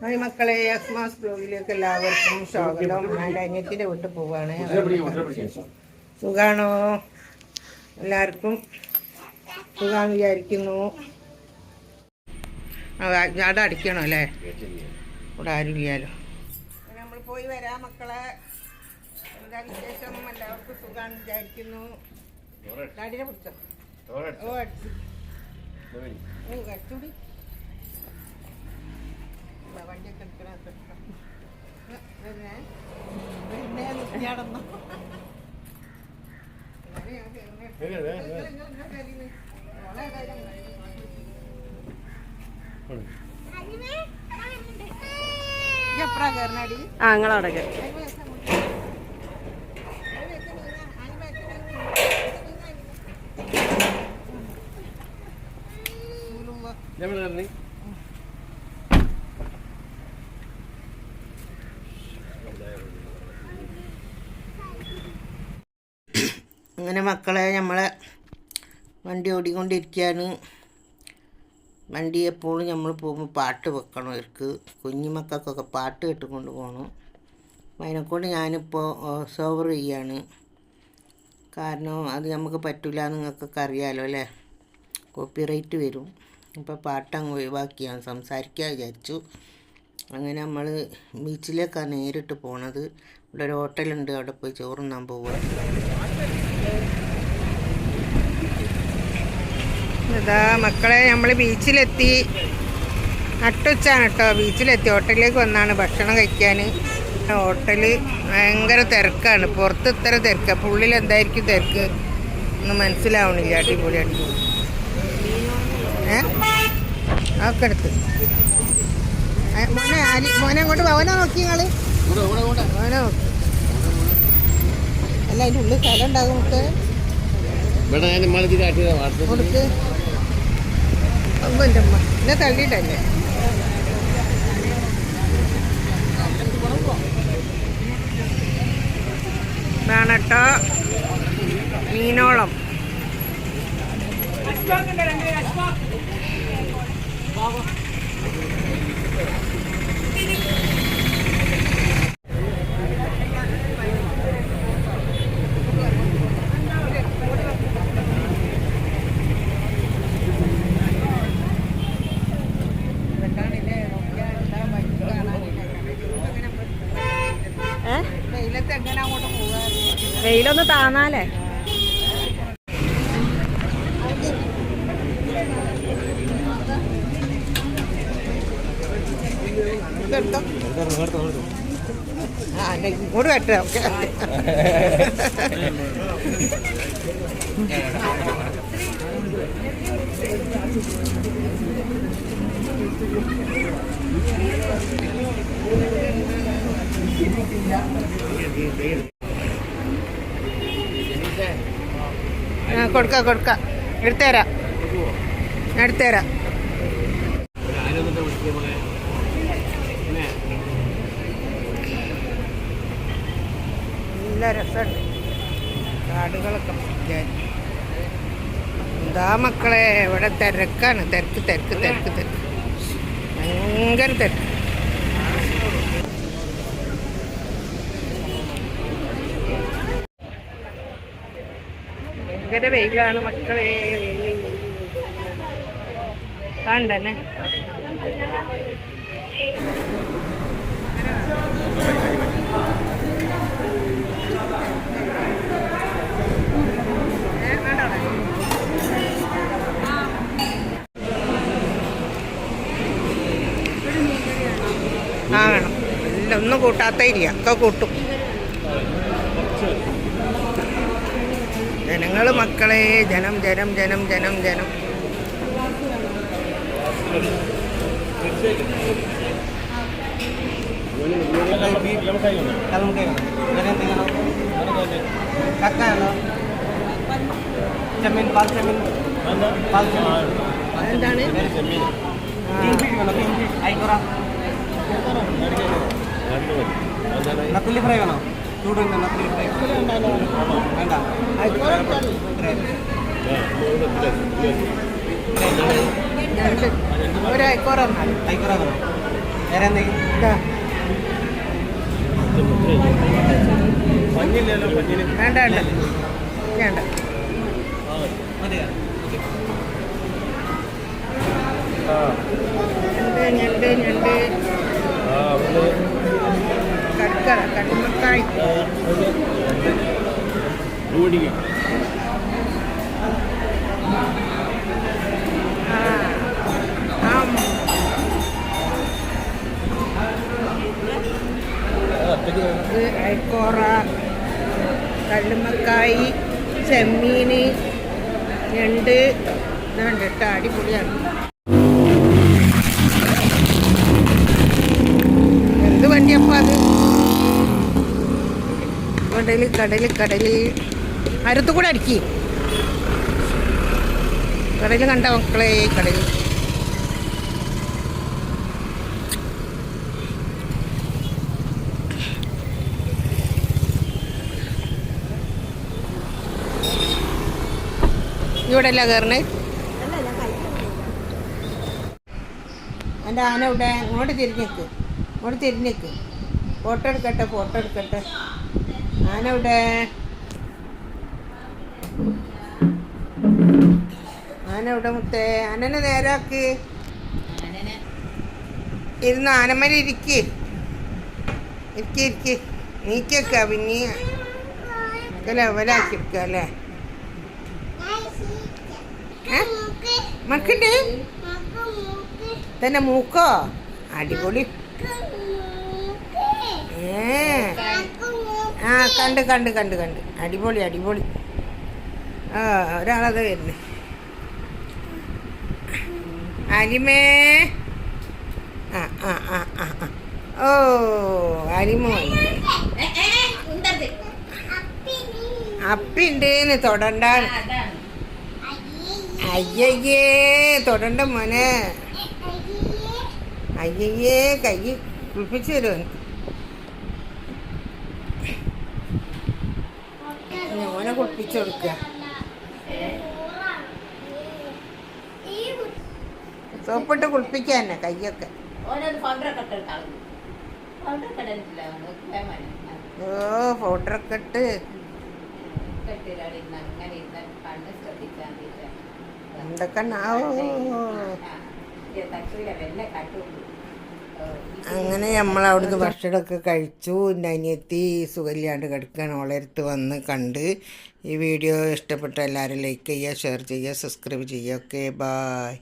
Hi മക്കളെ, അസ്മാസ് ബ്ലോഗിലേക്ക് എല്ലാവർക്കും സ്വാഗതം. ഞാൻ അനിയത്തിൻ്റെ വീട്ടിൽ പോവാണ്. സുഖാണോ? എല്ലാവർക്കും സുഖാന്ന് വിചാരിക്കുന്നു. അവിടെ അടിക്കണോ അല്ലേ? ഇവിടെ ആരും ഇല്ലാലോ. നമ്മൾ പോയി വരാം മക്കളെ. എന്താ വിശേഷം? എല്ലാവർക്കും സുഖാന്ന് വിചാരിക്കുന്നു. ഡാഡിനെ പിടിച്ചോ. ഓ അടിച്ചു അടിച്ചുകൂടി വണ്ടിയൊക്കെ എടുക്കണം. എപ്പഴാ കയറണടി? ഞങ്ങളവിടെ അങ്ങനെ മക്കളെ, നമ്മളെ വണ്ടി ഓടിക്കൊണ്ടിരിക്കുകയാണ്. വണ്ടി എപ്പോഴും നമ്മൾ പോകുമ്പോൾ പാട്ട് വെക്കണം. അവർക്ക് കുഞ്ഞു മക്കൾക്കൊക്കെ പാട്ട് കേട്ടുകൊണ്ട് പോകണം. അതിനെക്കൊണ്ട് ഞാനിപ്പോൾ വോയിസ് ഓവർ ചെയ്യാണ്. കാരണം അത് നമുക്ക് പറ്റില്ല, നിങ്ങൾക്കൊക്കെ അറിയാമല്ലോ അല്ലേ, കോപ്പിറൈറ്റ് വരും. ഇപ്പോൾ പാട്ടങ്ങ് ഒഴിവാക്കിയാണ് സംസാരിക്കാൻ വിചാരിച്ചു. അങ്ങനെ നമ്മൾ ബീച്ചിലേക്കാണ് നേരിട്ട് പോണത്. ഇവിടെ ഒരു ഹോട്ടലുണ്ട്, അവിടെ പോയി ചോറുണ്ണാൻ പോവുക. ഇതാ മക്കളെ, നമ്മൾ ബീച്ചിലെത്തി. നട്ടുച്ചാണ് കേട്ടോ. ബീച്ചിലെത്തി, ഹോട്ടലിലേക്ക് വന്നാണ് ഭക്ഷണം കഴിക്കാൻ. ഹോട്ടല് ഭയങ്കര തിരക്കാണ്. പുറത്ത് ഇത്ര തിരക്ക്, അപ്പോൾ ഉള്ളിൽ എന്തായിരിക്കും തിരക്ക് ഒന്നും മനസ്സിലാവണില്ല. അടിപൊളി അടിപൊളി. അതൊക്കെ എടുത്ത് മോനെ അങ്ങോട്ട് മോനെ നോക്കി നിങ്ങൾ. മോനെ നോക്കി. അല്ല, അതിൻ്റെ ഉള്ളിൽ സ്ഥലം ഉണ്ടാകും. കൊടുക്ക് എൻ്റെ അമ്മ എന്നെ തള്ളിയിട്ടല്ലേ. ഇതാണട്ടോ മീനോളം. വെയിലൊന്ന് താന്നാലേ. ഇങ്ങോട്ട് കെട്ടാ. ഓക്കെ. കൊടുക്ക എടുത്തേരാം. നല്ല രസമുണ്ട് കാടുകളൊക്കെ. എന്താ മക്കളെ, ഇവിടെ തിരക്കാണ്. തിരക്ക് ഭയങ്കര തിരക്ക്. ഭയങ്കര വെയിലാണ് മക്കളെ. കണ്ടന്നെ വേണം. എല്ലാം ഒന്നും കൂട്ടാത്ത ഇല്ല, ഒക്കെ കൂട്ടും. ജനങ്ങൾ മക്കളെ, ജനം. എന്താണ് നത്തലി ഫ്രൈ വേണോ? ചൂടുണ്ട് നത്തലി ഫ്രൈ വേണ്ട. ഒരു ഐക്കോറ ഐക്കോറ വേണം. വേറെ എന്തെങ്കിലും ഇതാ. മഞ്ഞില്ലല്ലോ മഞ്ഞിന് വേണ്ട വേണ്ട വേണ്ട. മതിയാ ഞണ്ട് ഞണ്ട് കടുക്ക കടുമക്കായ്. ഇത് അയക്കോറ, കല്ലുമ്മക്കായി, ചെമ്മീൻ, ഞണ്ട് ഇതുണ്ട് കേട്ടോ. അടിപൊളിയാണ്. എന്ത് വണ്ടിയപ്പോൾ അത്? കടല് അരത്തു കൂടെ അടിക്കി. കടല് കണ്ട മക്കളെ, കടല്. ഇവിടെ അല്ല കയറണേ. എൻ്റെ ആന ഇവിടെ ഇങ്ങോട്ട് തിരിഞ്ഞേക്ക്. ഫോട്ടോ എടുക്കട്ടെ. ആന ഇവിടെ. മുത്തേ, ആനനെ നേരാക്ക്. ഇരുന്ന് ആനമേലെ ഇരിക്ക്. നീക്കിയേക്ക. പിന്നെ ലെവലാക്കി എടുക്കുക അല്ലേ? മക്കുണ്ട് തന്നെ മൂക്കോ? അടിപൊളി. ആ കണ്ട് അടിപൊളി. ആ ഒരാളത് വരുന്നേ. അരിമേ. ഓ അരിമോ അപ്പിണ്ട് തൊടണ്ടാണ്. അയ്യയ്യേ തൊടണ്ട മോനെ. അയ്യയ്യേ കൈ കുളിപ്പിച്ചു തരുമോ? മോനെ കുളിപ്പിച്ചു കൊടുക്കുക. സോപ്പിട്ട് കുളിപ്പിക്കുക തന്നെ കയ്യൊക്കെ. ഓ പൗഡറൊക്കെ ഇട്ട് എന്തൊക്കെ അങ്ങനെ നമ്മളവിടുന്ന് ഭക്ഷണമൊക്കെ കഴിച്ചു. എൻ്റെ അനിയത്തി സുഖമില്ലാണ്ട് കിടക്കാൻ ഓളടുത്ത് വന്ന് കണ്ട്. ഈ വീഡിയോ ഇഷ്ടപ്പെട്ട എല്ലാവരും ലൈക്ക് ചെയ്യുക, ഷെയർ ചെയ്യുക, സബ്സ്ക്രൈബ് ചെയ്യുക. Okay, bye.